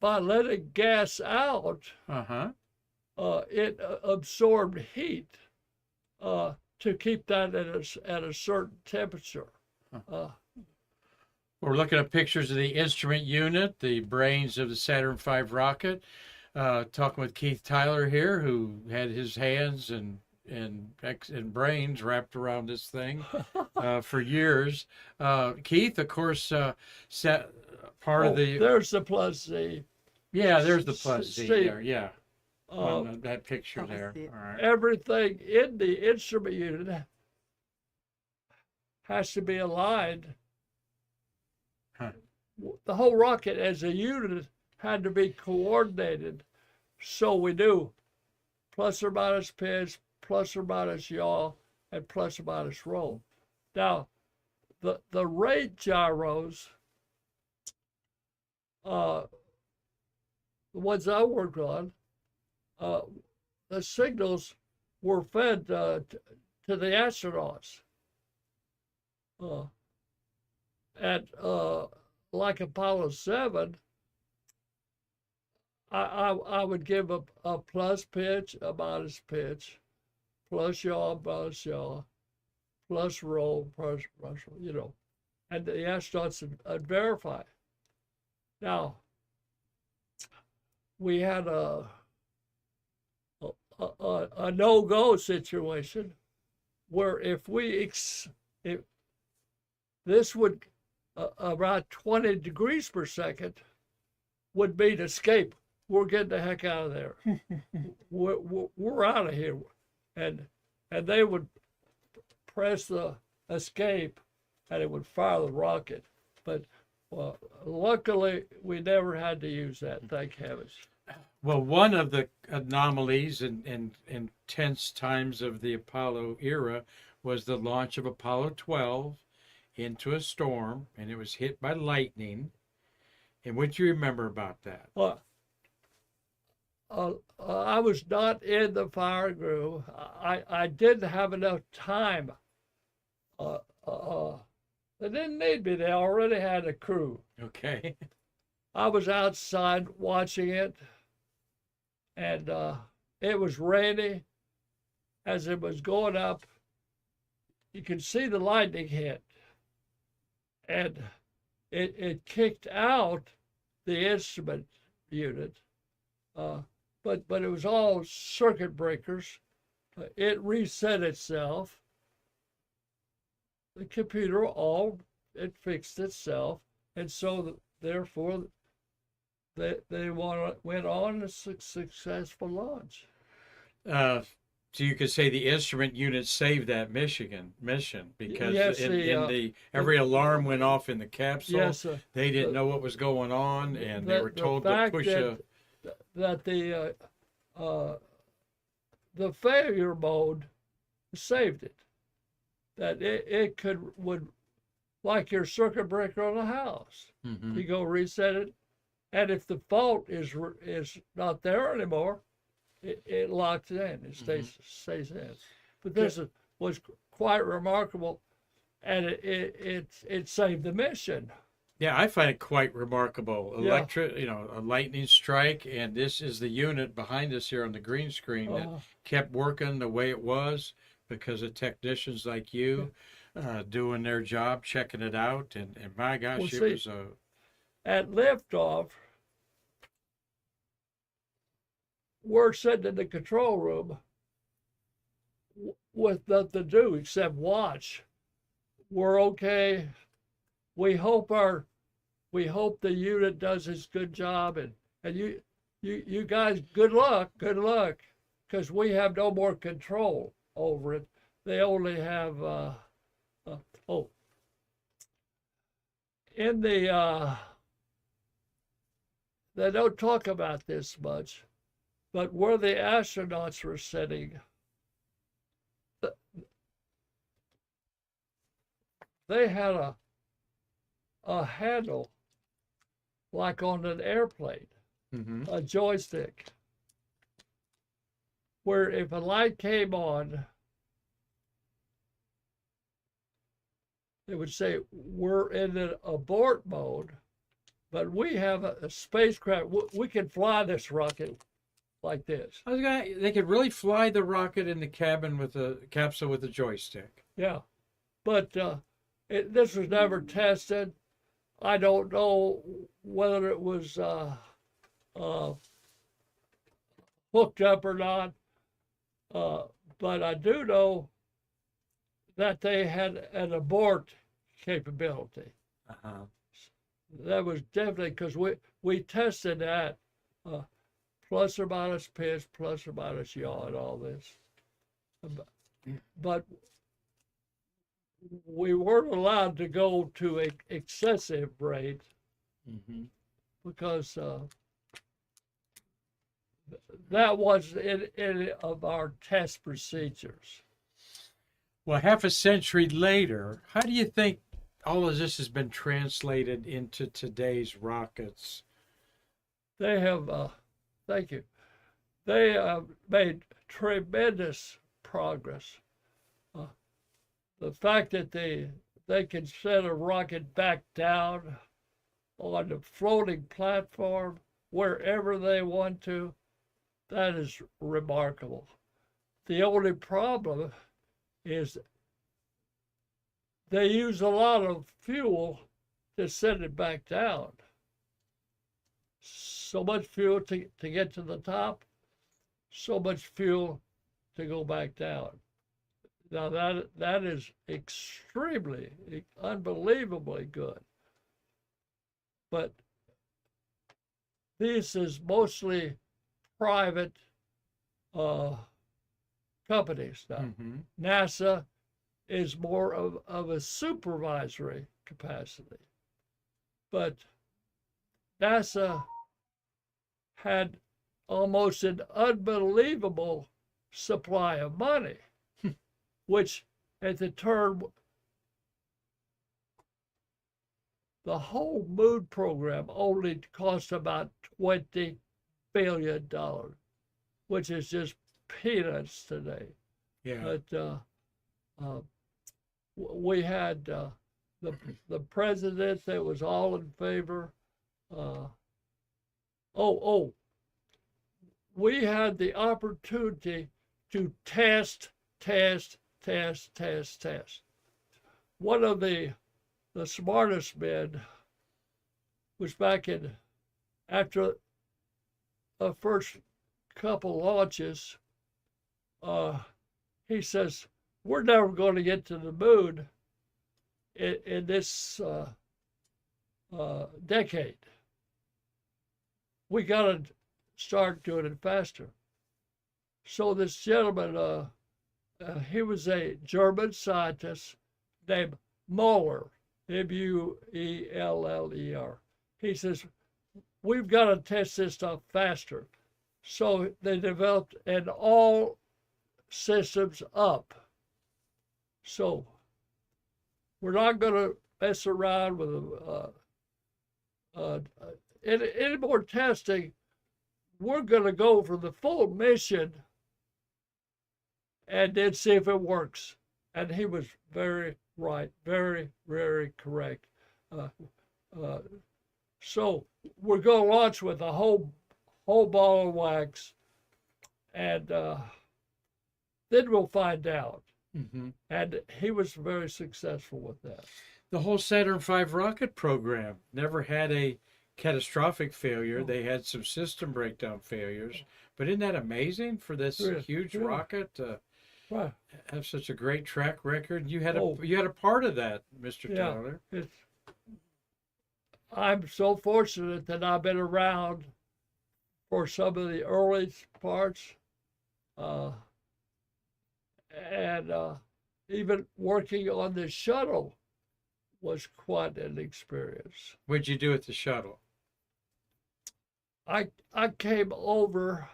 letting gas out. It absorbed heat to keep that at a certain temperature. We're looking at pictures of the instrument unit, the brains of the Saturn V rocket. Talking with Keith Tyler here, who had his hands and brains wrapped around this thing for years. Keith, of course, part of the. There's the plus Z. Yeah, there's the plus Z See, there. Yeah, on that picture I there. see it. All right. Everything in the instrument unit has to be aligned. Huh. The whole rocket as a unit had to be coordinated, so we do plus or minus pitch, plus or minus yaw, and plus or minus roll. Now, the rate gyros, the ones I worked on, the signals were fed to the astronauts. At like Apollo 7, I would give a plus pitch, a minus pitch, plus yaw, minus yaw, plus roll, plus roll, you know, and the astronauts would verify. Now, we had a no-go situation where if this would about 20 degrees per second would mean escape. We're getting the heck out of there. we're out of here, and they would press the escape, and it would fire the rocket. But luckily, we never had to use that. Thank heavens. Well, one of the anomalies and intense times of the Apollo era was the launch of Apollo 12 into a storm, and it was hit by lightning. And what do you remember about that? Well, I was not in the fire crew. I didn't have enough time. They didn't need me. They already had a crew. Okay. I was outside watching it, and it was rainy. As it was going up, you could see the lightning hit, and it kicked out the instrument unit, but it was all circuit breakers. It reset itself. The computer it fixed itself, and so therefore they went on a successful launch. So you could say the instrument unit saved that mission because Yes, every alarm went off in the capsule. Yes, they didn't know what was going on, and they were told to push that the failure mode saved it. That it would like your circuit breaker on a house. Mm-hmm. You go reset it, and if the fault is not there anymore, it locks in. It stays in. But this was quite remarkable, and it saved the mission. Yeah, I find it quite remarkable. A lightning strike, and this is the unit behind us here on the green screen that kept working the way it was because of technicians like you doing their job, checking it out, and my gosh, it was a... At liftoff, we're sitting in the control room with nothing to do except watch. We're okay. We hope the unit does its good job, and you guys, good luck, because we have no more control over it. They only have in the they don't talk about this much, but where the astronauts were sitting, they had a handle like on an airplane, a joystick, where if a light came on, it would say we're in an abort mode, but we have a spacecraft. We can fly this rocket like this. They could really fly the rocket in the cabin with a capsule with a joystick. Yeah, but this was never tested. I don't know whether it was hooked up or not, but I do know that they had an abort capability. That was definitely because we tested that plus or minus pitch, plus or minus yaw, and all this. But we weren't allowed to go to excessive rate because that wasn't in any of our test procedures. Well, half a century later, how do you think all of this has been translated into today's rockets? They have, thank you, they have made tremendous progress. The fact that they can set a rocket back down on a floating platform wherever they want to, that is remarkable. The only problem is they use a lot of fuel to send it back down. So much fuel to get to the top, so much fuel to go back down. Now that is extremely, unbelievably good. But this is mostly private companies now. NASA is more of a supervisory capacity. But NASA had almost an unbelievable supply of money, which at the turn, the whole moon program only cost about $20 billion, which is just peanuts today. Yeah. But we had the president that was all in favor. We had the opportunity to test. One of the smartest men was back in, after the first couple launches, he says, we're never going to get to the moon in this decade. We got to start doing it faster. So this gentleman, he was a German scientist named Mueller, Mueller. He says, we've got to test this stuff faster. So they developed an all systems up. So we're not going to mess around with any more testing. We're going to go for the full mission and then see if it works. And he was very right, very, very correct. So we're going to launch with a whole ball of wax, and then we'll find out. And he was very successful with that. The whole Saturn V rocket program never had a catastrophic failure. Oh. They had some system breakdown failures. But isn't that amazing for this Yeah, huge yeah. rocket to Right. have such a great track record? You had Oh. you had a part of that, Mr. Yeah. Tyler. I'm so fortunate that I've been around for some of the early parts, and even working on the shuttle was quite an experience. What'd you do at the shuttle? I came over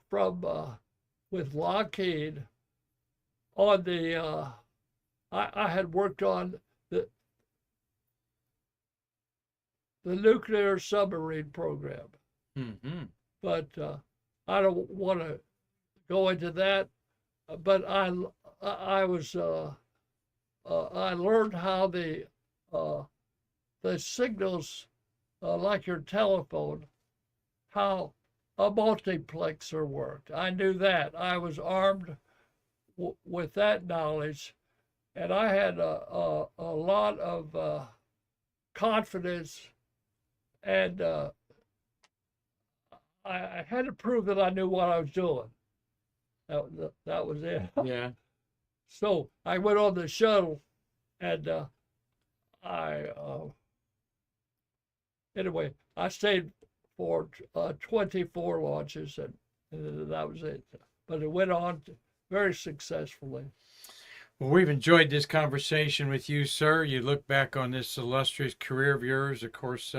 from with Lockheed on the. I had worked on the nuclear submarine program, Mm-hmm. but I don't want to go into that. But I was I learned how the signals, like your telephone, how a multiplexer worked. I knew that. I was armed with that knowledge, and I had a lot of confidence, and I had to prove that I knew what I was doing. That was it. Yeah. So I went on the shuttle, and anyway, I stayed for 24 launches, and that was it. But it went on very successfully. Well, we've enjoyed this conversation with you, sir. You look back on this illustrious career of yours. Of course,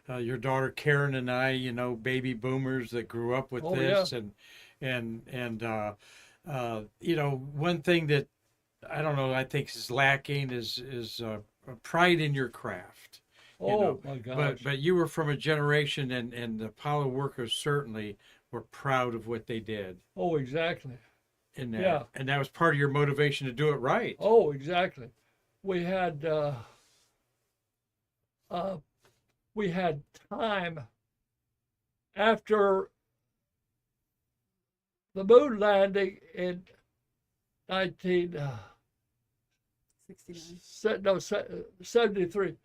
your daughter Karan and I, baby boomers that grew up with this, yeah. and one thing that I don't know, I think is lacking is pride in your craft. My gosh! But you were from a generation, and the Apollo workers certainly were proud of what they did. Oh, exactly. In that. Yeah. And that was part of your motivation to do it right. Oh, exactly. We had time after the moon landing in 73.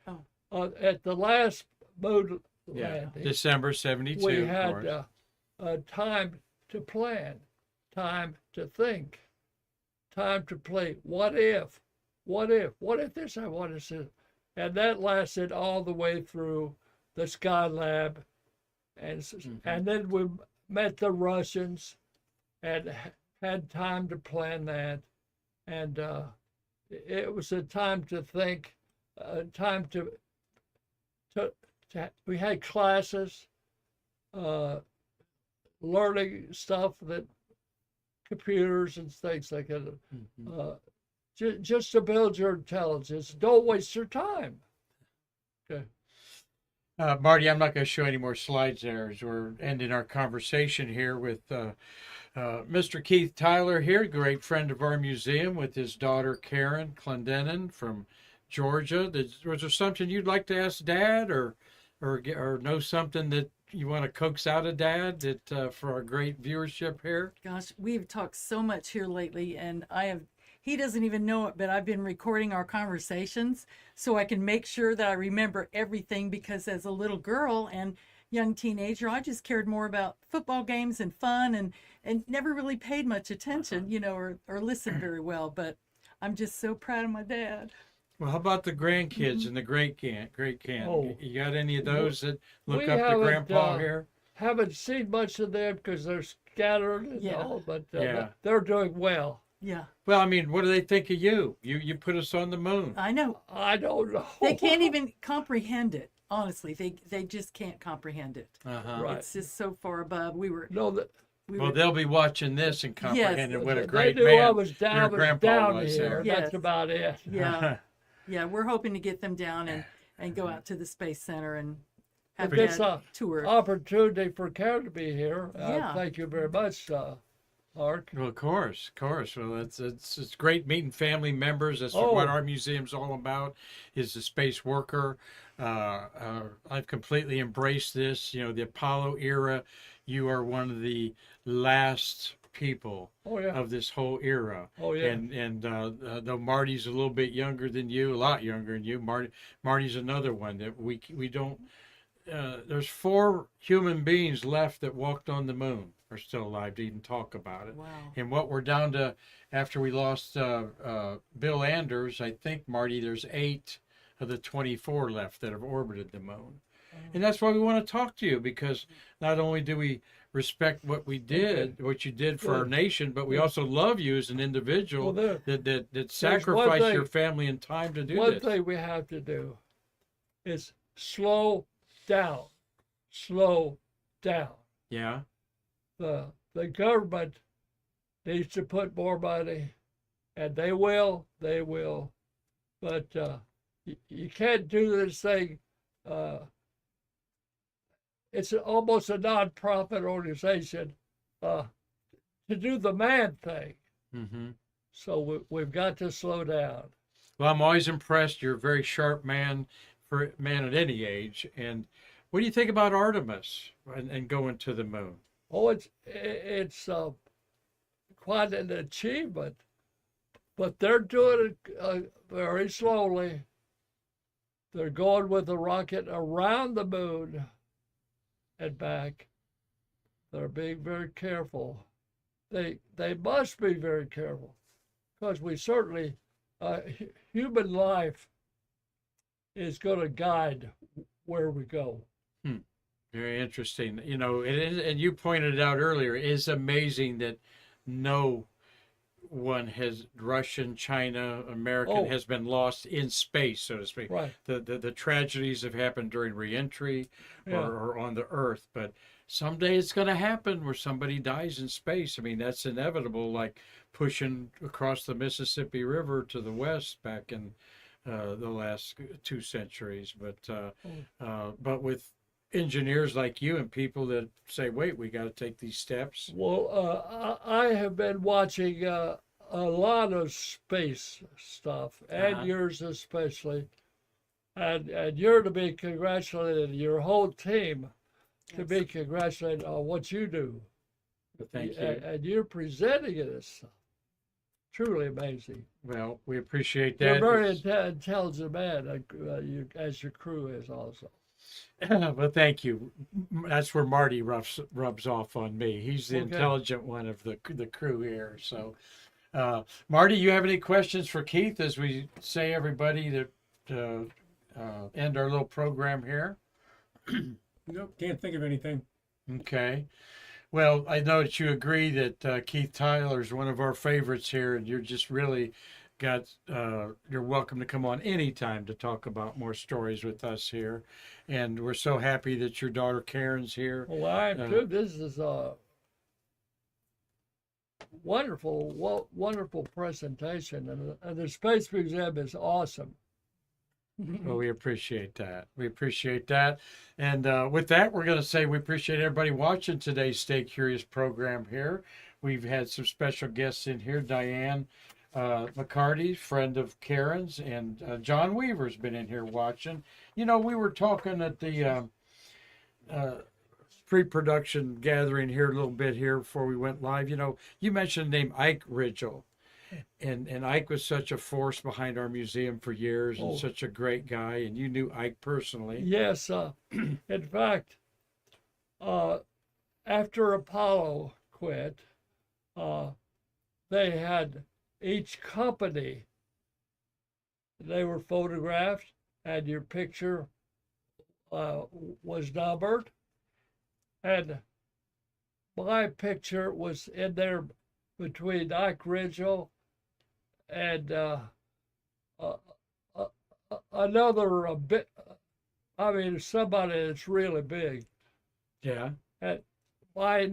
At the last moon landing, December 72. we had time to plan, time to think, time to play what if this I want to see. And that lasted all the way through the Skylab, and then we met the Russians and had time to plan that, and it was a time to think, time to we had classes, learning stuff, that computers and things like that. Just to build your intelligence. Don't waste your time. Okay. Marty, I'm not going to show any more slides there as we're ending our conversation here with Mr. Keith Tyler here, great friend of our museum, with his daughter Karan Clendenin from Georgia. Was there something you'd like to ask Dad, or know something that you want to coax out of Dad that for our great viewership here? Gosh, we've talked so much here lately, and he doesn't even know it, but I've been recording our conversations so I can make sure that I remember everything, because as a little girl and young teenager, I just cared more about football games and fun, and never really paid much attention, or listened very well. But I'm just so proud of my dad. Well, how about the grandkids and the great grand? Oh. You got any of those that look We up to haven't, Grandpa here? Haven't seen much of them because they're scattered and Yeah. all, but Yeah. they're doing well. Yeah, Well, I mean, what do they think of you? You put us on the moon. I know. I don't know. They can't even comprehend it. Honestly, they just can't comprehend it. Uh-huh. Right. It's just so far above. No, that Well, they'll be watching this and comprehending what a they great knew man I was your down, grandpa was here. there. Yes. That's about it. Yeah. Yeah, we're hoping to get them down and go out to the Space Center and have If it's that a tour. opportunity for Karen to be here, Yeah. thank you very much, Mark. Well, of course. Well, it's great meeting family members. That's Oh. what our museum's all about. Is the space worker. I've completely embraced this. The Apollo era. You are one of the last people Oh yeah. of this whole era. Oh yeah. And though Marty's a little bit younger than you, a lot younger than you, Marty's another one that we don't. There's 4 human beings left that walked on the moon are still alive to even talk about it. Wow. And what we're down to after we lost Bill Anders, I think, Marty, there's 8 of the 24 left that have orbited the moon. And that's why we want to talk to you, because not only do we respect what we did, what you did for our nation, but we also love you as an individual that sacrificed your family and time to do One this. thing we have to do is slow down. Slow down. Yeah. The government needs to put more money, and they will, but you can't do this thing. It's almost a non-profit organization to do the man thing. Mm-hmm. So we've got to slow down. Well, I'm always impressed. You're a very sharp man for a man at any age. And what do you think about Artemis and going to the moon? Oh, it's quite an achievement, but they're doing it very slowly. They're going with the rocket around the moon and back. They're being very careful. They must be very careful, because we certainly human life is going to guide where we go. Very interesting. You know, it is, and you pointed it out earlier, it is amazing that no one has, Russian, China, American, has been lost in space, so to speak. Right. The tragedies have happened during reentry or on the Earth, but someday it's going to happen where somebody dies in space. I mean, that's inevitable, like pushing across the Mississippi River to the west back in the last 2 centuries. But with engineers like you and people that say, wait, we got to take these steps. Well, I have been watching a lot of space stuff, and yours especially, and you're to be congratulated, your whole team to be congratulated on what you do. But thank you. And you're presenting it as truly amazing. Well, we appreciate You're a that. very intelligent man, as your crew is also. Well, thank you. That's where Marty rubs off on me. He's the Okay. intelligent one of the crew here. So, Marty, you have any questions for Keith as we say everybody to end our little program here? Nope, can't think of anything. Okay. Well, I know that you agree that Keith Tyler is one of our favorites here, and you're just really you're welcome to come on anytime to talk about more stories with us here. And we're so happy that your daughter Karen's here. Well, I am too. This is a wonderful presentation, and the Space Museum is awesome. Well, we appreciate that. We appreciate that. And with that, we're going to say we appreciate everybody watching today's Stay Curious program here. We've had some special guests in here. Diane McCarty, friend of Karen's, and John Weaver's been in here watching. You know, we were talking at the pre-production gathering here a little bit here before we went live. You know, you mentioned the name Ike Ridgel. And Ike was such a force behind our museum for years, and such a great guy. And you knew Ike personally. Yes. In fact, after Apollo quit, they had each company, they were photographed, and your picture was numbered. And my picture was in there between Ike Ridgel and another bit. I mean, somebody that's really big. Yeah. And my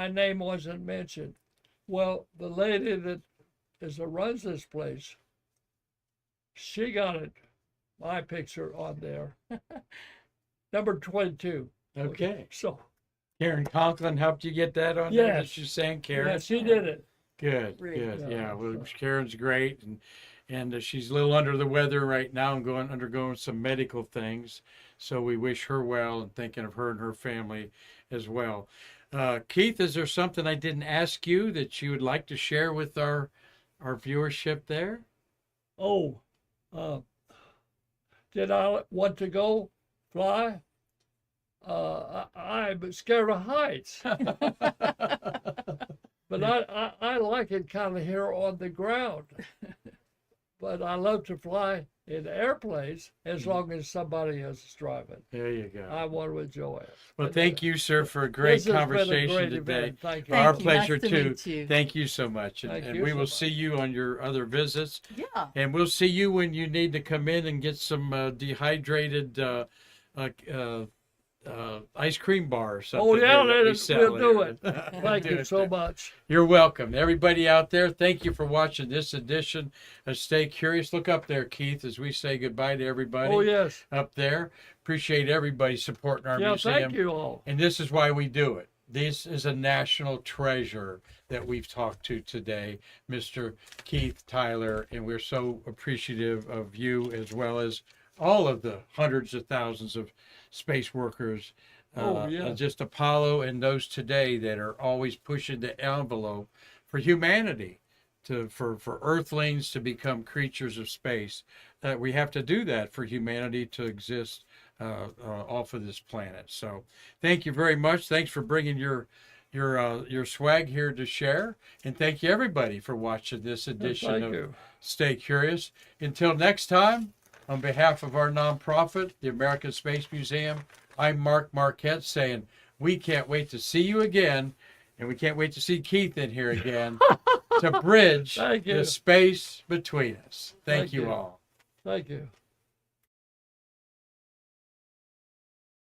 name wasn't mentioned. Well, the lady that runs this place, she got it. My picture on there, number 22. Okay. So. Karen Conklin helped you get that on there? Yes. That she's saying, Karen? Yeah, she did it. Good, Great. good. Yeah, Yeah, well, so. Karen's great, and she's a little under the weather right now and undergoing some medical things. So we wish her well and thinking of her and her family as well. Keith, is there something I didn't ask you that you would like to share with our viewership there? Oh, did I want to go fly? I'm scared of heights, but I like it kind of here on the ground. But I love to fly in airplanes as long as somebody else is driving. There you go. I want to enjoy it. Well, But, thank you, sir, for a great this has been a conversation great today. event. Thank you. Our Thank you. pleasure Nice to too. meet you. Thank you so much, Thank and you we so will much. see you on your other visits. Yeah. And we'll see you when you need to come in and get some dehydrated ice cream bar or something. Oh, yeah, here that we sell we'll do here. it. Thank Do you it so there. much. You're welcome. Everybody out there, thank you for watching this edition of Stay Curious. Look up there, Keith, as we say goodbye to everybody Oh, yes. up there. Appreciate everybody supporting our Yeah, museum. thank you all. And this is why we do it. This is a national treasure that we've talked to today, Mr. Keith Tyler, and we're so appreciative of you as well as all of the hundreds of thousands of space workers, just Apollo and those today that are always pushing the envelope for humanity, for Earthlings to become creatures of space. We have to do that for humanity to exist off of this planet. So thank you very much. Thanks for bringing your swag here to share. And thank you everybody for watching this edition Thank of you. Stay Curious. Until next time, on behalf of our nonprofit, the American Space Museum, I'm Marquette saying we can't wait to see you again, and we can't wait to see Keith in here again to bridge Thank you. the space between us. Thank Thank you you. all. Thank you.